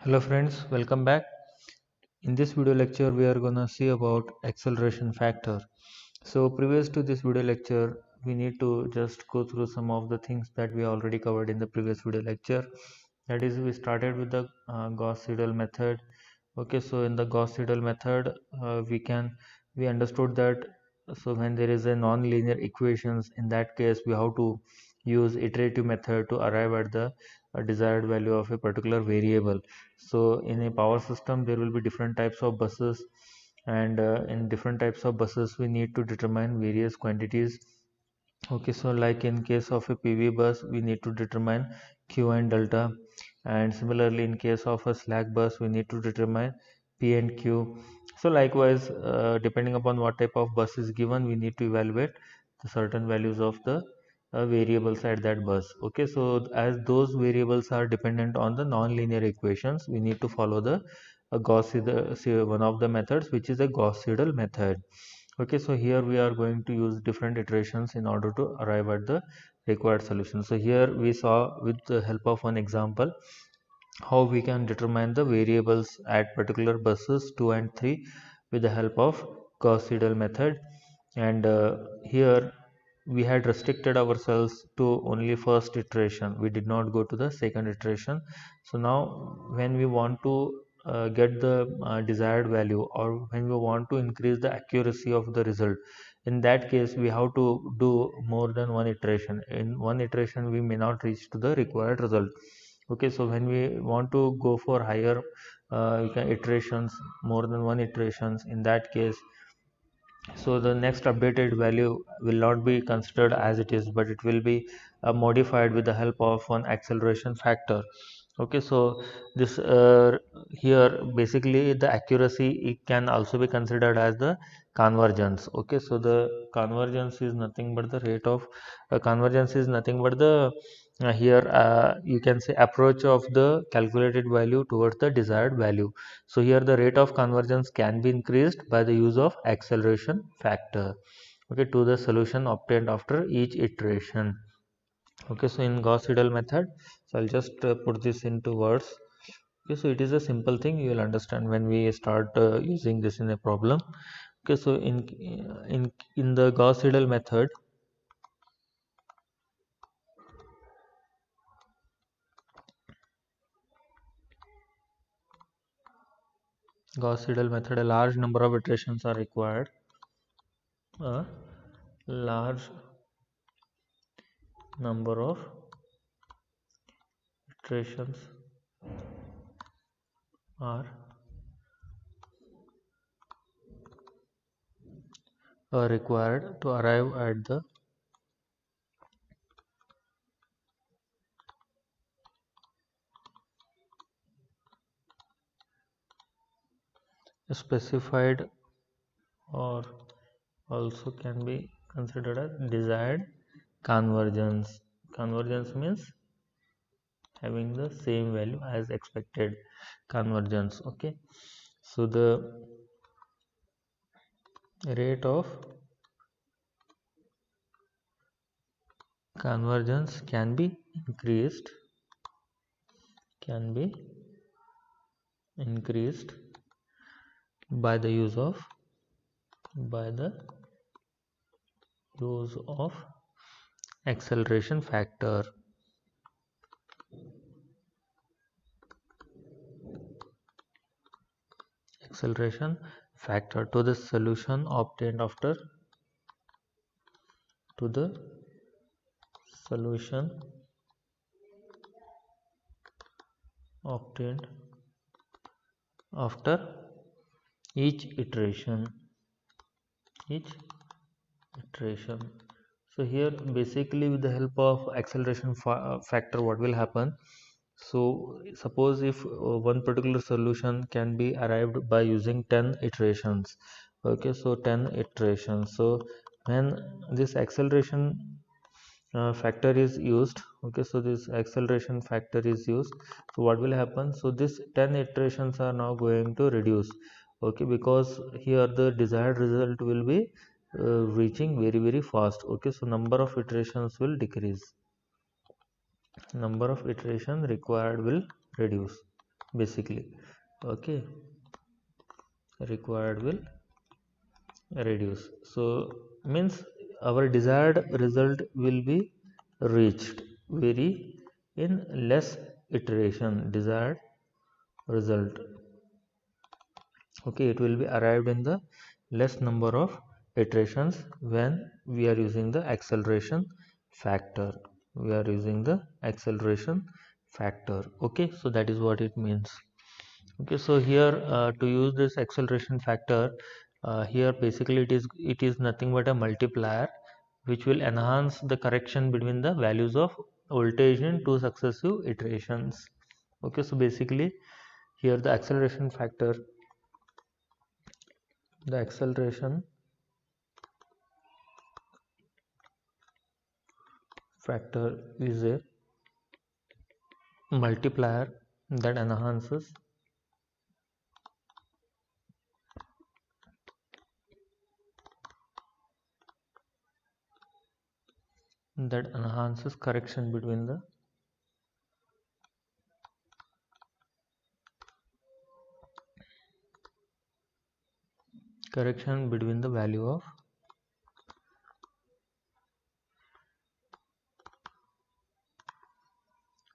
Hello friends, welcome back. In this video lecture we are gonna see about acceleration factor. So previous to this video lecture we need to just go through some of the things that we already covered in the previous video lecture. That is, we started with the Gauss-Seidel method. Okay, so in the Gauss-Seidel method we understood that when there is a non-linear equations, in that case we have to use iterative method to arrive at the desired value of a particular variable. So in a power system there will be different types of buses, and in different types of buses we need to determine various quantities. Okay, so like in case of a PV bus we need to determine Q and delta, and similarly in case of a slack bus we need to determine P and Q. So likewise, depending upon what type of bus is given, we need to evaluate the certain values of the variables at that bus. Okay, so as those variables are dependent on the non-linear equations, we need to follow the one of the methods, which is a Gauss-Seidel method. Okay, so here we are going to use different iterations in order to arrive at the required solution. So here we saw with the help of one example how we can determine the variables at particular buses 2 and 3 with the help of Gauss-Seidel method. And here we had restricted ourselves to only first iteration. We did not go to the second iteration. So now when we want to get the desired value, or when we want to increase the accuracy of the result, in that case we have to do more than one iteration. In one iteration we may not reach to the required result. Okay, so when we want to go for higher iterations, more than one iterations, in that case, so the next updated value will not be considered as it is, but it will be modified with the help of one acceleration factor. Okay, so this here basically the accuracy, it can also be considered as the convergence. Okay, so the convergence is nothing but the rate of convergence is nothing but the here you can say approach of the calculated value towards the desired value. So here the rate of convergence can be increased by the use of acceleration factor, okay, to the solution obtained after each iteration. Okay, so in Gauss-Seidel method, so I'll just put this into words. Okay, so it is a simple thing, you will understand when we start using this in a problem. Okay, so in the Gauss-Seidel method, a large number of iterations are required. A large number of iterations are required to arrive at the specified, or also can be considered as desired convergence. Convergence means having the same value as expected convergence. Okay, so the rate of convergence can be increased by the use of by the use of acceleration factor. Acceleration factor to the solution obtained after to the solution obtained after each iteration each iteration. So here basically with the help of acceleration factor, what will happen, so suppose if one particular solution can be arrived by using 10 iterations. Okay, so 10 iterations. So when this acceleration factor is used, okay, so this acceleration factor is used, so what will happen, so this 10 iterations are now going to reduce. Okay, because here the desired result will be reaching very fast. Okay, so number of iterations will decrease, number of iteration required will reduce. basically. Okay, required will reduce. So means our desired result will be reached very in less iteration. Desired result, okay, it will be arrived in the less number of iterations when we are using the acceleration factor. We are using the acceleration factor. Okay, so that is what it means. Okay, so here to use this acceleration factor, here basically it is nothing but a multiplier which will enhance the correction between the values of voltage in two successive iterations. Okay, so basically here the acceleration factor is a multiplier that enhances correction between the value of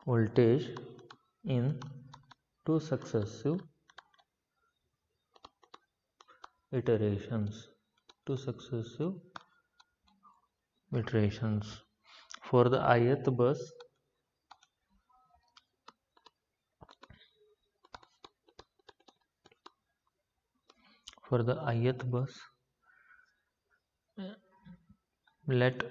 voltage in two successive iterations. Two successive iterations. For the ith bus, for the ith bus, let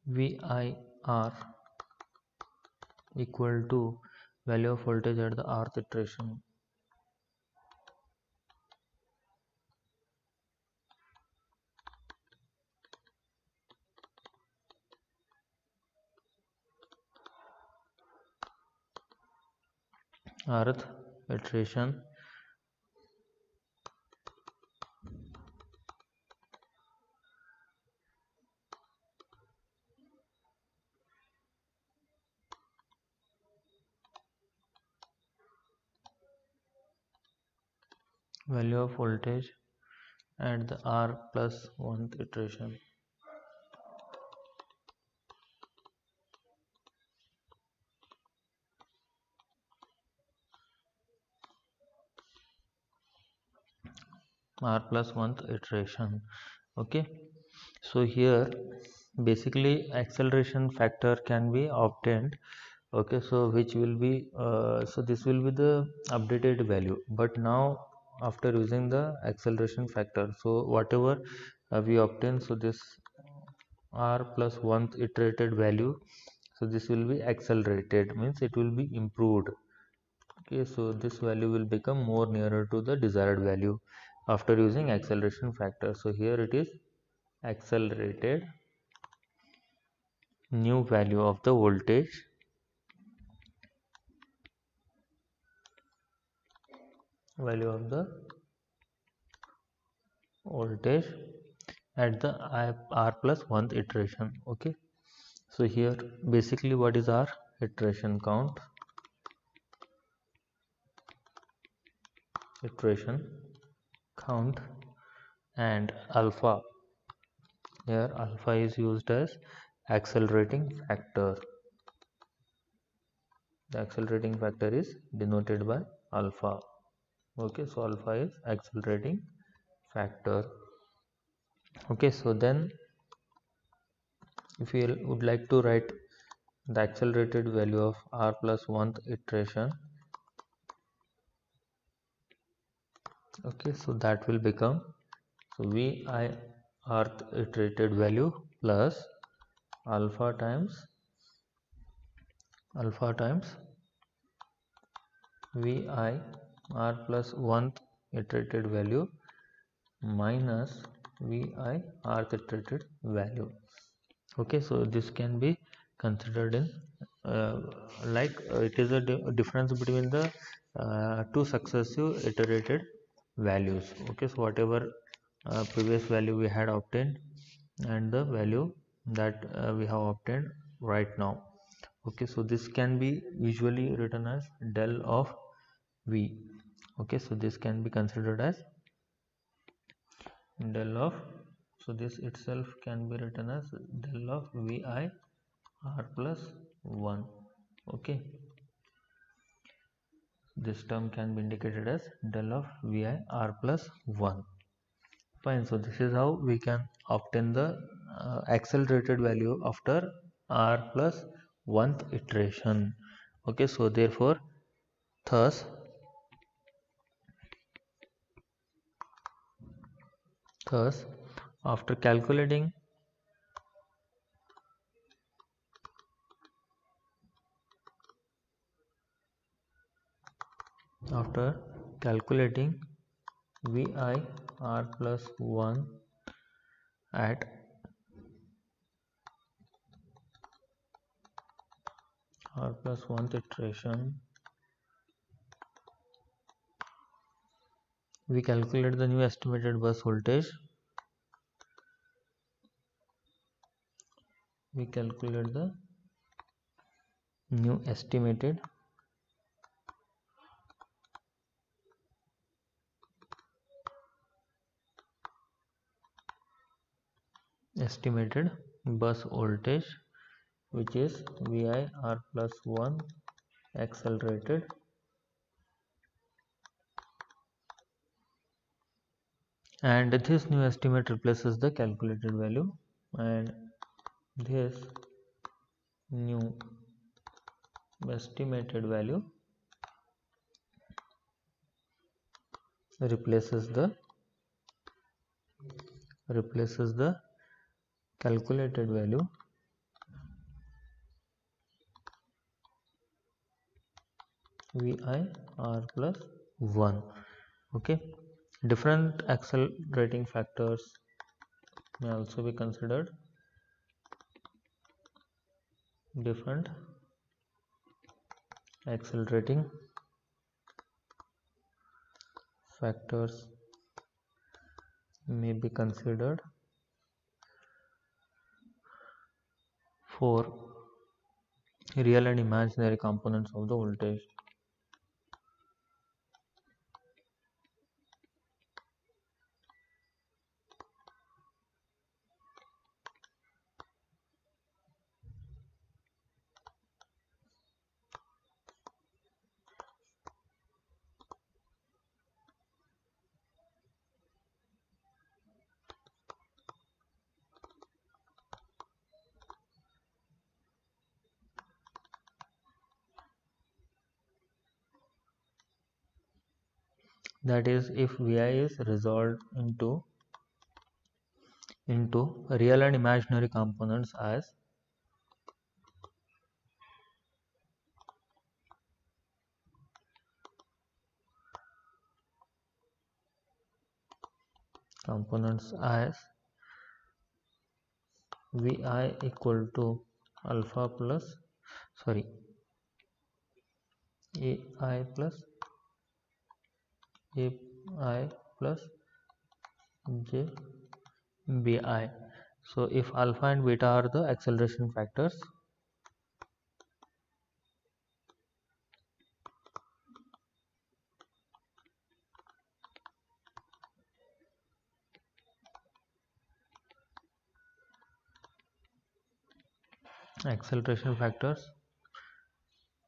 VIR equal to value of voltage at the rth iteration. Rth iteration value of voltage at the R plus 1th iteration. R plus 1th iteration. Okay, so here basically acceleration factor can be obtained. Okay, so which will be so this will be the updated value, but now after using the acceleration factor, so whatever we obtain, so this R plus 1th iterated value, so this will be accelerated, means it will be improved. Okay, so this value will become more nearer to the desired value after using acceleration factor. So here it is accelerated new value of the voltage at the R plus 1th iteration. Okay, so here basically what is our iteration count? Iteration count and alpha. Here alpha is used as accelerating factor. The accelerating factor is denoted by alpha. Okay, so alpha is accelerating factor. Okay, so then if you would like to write the accelerated value of R plus 1th iteration, okay, so that will become, so VI rth iterated value plus alpha times VI R plus 1th iterated value minus VI rth iterated value. Okay, so this can be considered in it is a difference between the two successive iterated values. Okay, so whatever previous value we had obtained and the value that we have obtained right now. Okay, so this can be visually written as del of V. Okay, so this can be considered as del of, so this itself can be written as del of Vi r plus 1. Okay, this term can be indicated as del of Vi r plus 1. Fine, so this is how we can obtain the accelerated value after r plus 1th iteration. Okay, so therefore thus after calculating Vi r plus 1 at r plus 1th iteration, we calculate the new estimated bus voltage. We calculate the new estimated bus voltage, which is Vi r plus 1 accelerated, and this new estimate replaces the calculated value, and this new estimated value replaces the calculated value Vi r plus 1. Okay, different accelerating factors may also be considered. Different accelerating factors may be considered for real and imaginary components of the voltage. That is, if Vi is resolved into real and imaginary components as Vi equal to alpha plus AI plus j Bi. So if alpha and beta are the acceleration factors,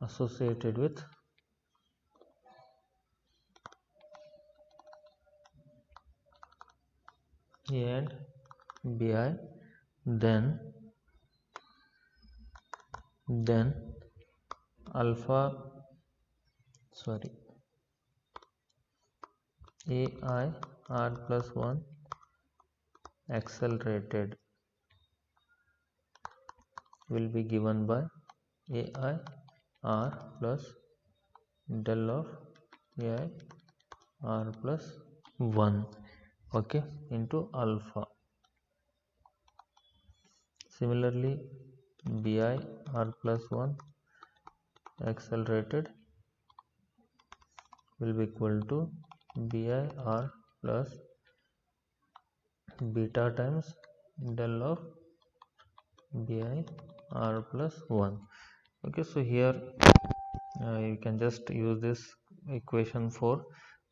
associated with A and Bi, then AI r plus 1 accelerated will be given by AI r plus del of AI r plus 1, okay, into alpha. Similarly, Bi r plus 1 accelerated will be equal to Bi r plus beta times del of Bi r plus 1. Okay, so here you can just use this equation for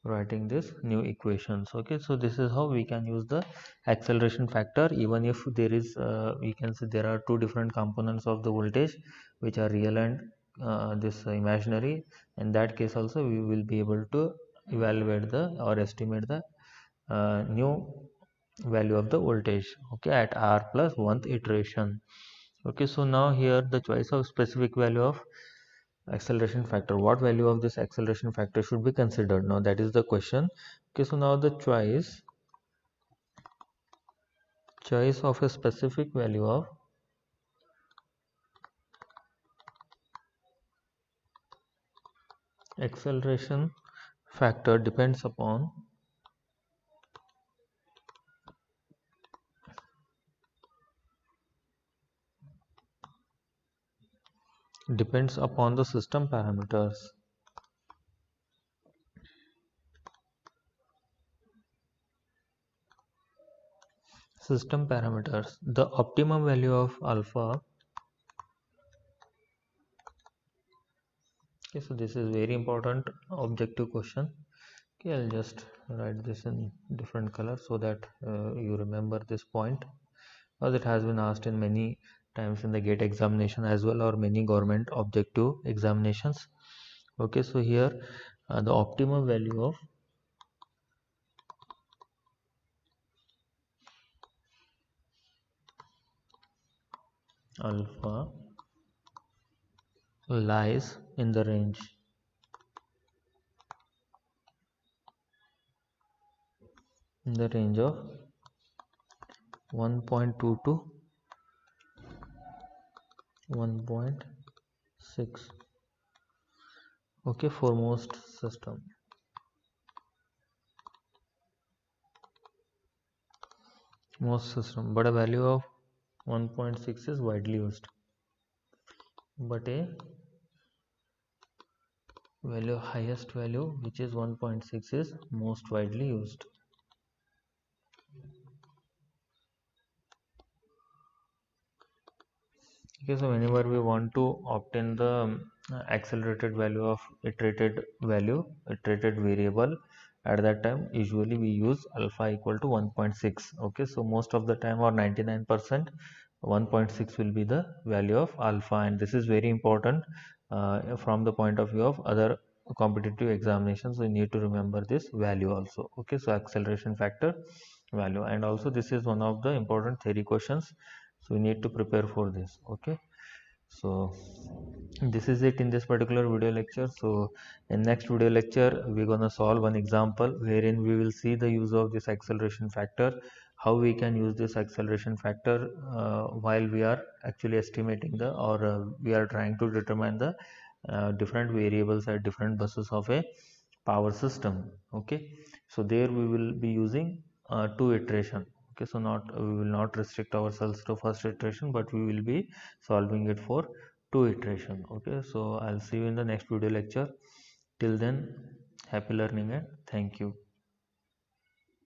writing this new equations. Okay, so this is how we can use the acceleration factor, even if there is we can say there are two different components of the voltage which are real and this imaginary. In that case also we will be able to evaluate the or estimate the new value of the voltage, okay, at r plus 1th iteration. Okay, so now here the choice of specific value of acceleration factor, what value of this acceleration factor should be considered, now that is the question. Okay, so now the choice of a specific value of acceleration factor depends upon the system parameters. The optimum value of alpha. Okay, so this is very important objective question. Okay, I'll just write this in different color so that you remember this point, as it has been asked in many times in the gate examination as well, or many government objective examinations. Okay, so here the optimum value of alpha lies in the range of 1.2 to 1.6. okay, for most system, but a value of 1.6 is widely used, but a highest value which is 1.6 is most widely used. Okay, so whenever we want to obtain the accelerated value of iterated variable, at that time usually we use alpha equal to 1.6. okay, so most of the time, or 99%, 1.6 will be the value of alpha, and this is very important from the point of view of other competitive examinations. We need to remember this value also. Okay, so acceleration factor value, and also this is one of the important theory questions, so we need to prepare for this. Okay, so this is it in this particular video lecture. So in next video lecture we're gonna solve one example wherein we will see the use of this acceleration factor, how we can use this acceleration factor while we are actually estimating the, or we are trying to determine the different variables at different buses of a power system. Okay, so there we will be using two iteration. Okay, so not we will not restrict ourselves to first iteration, but we will be solving it for two iteration. Okay, so I'll see you in the next video lecture. Till then, happy learning and thank you.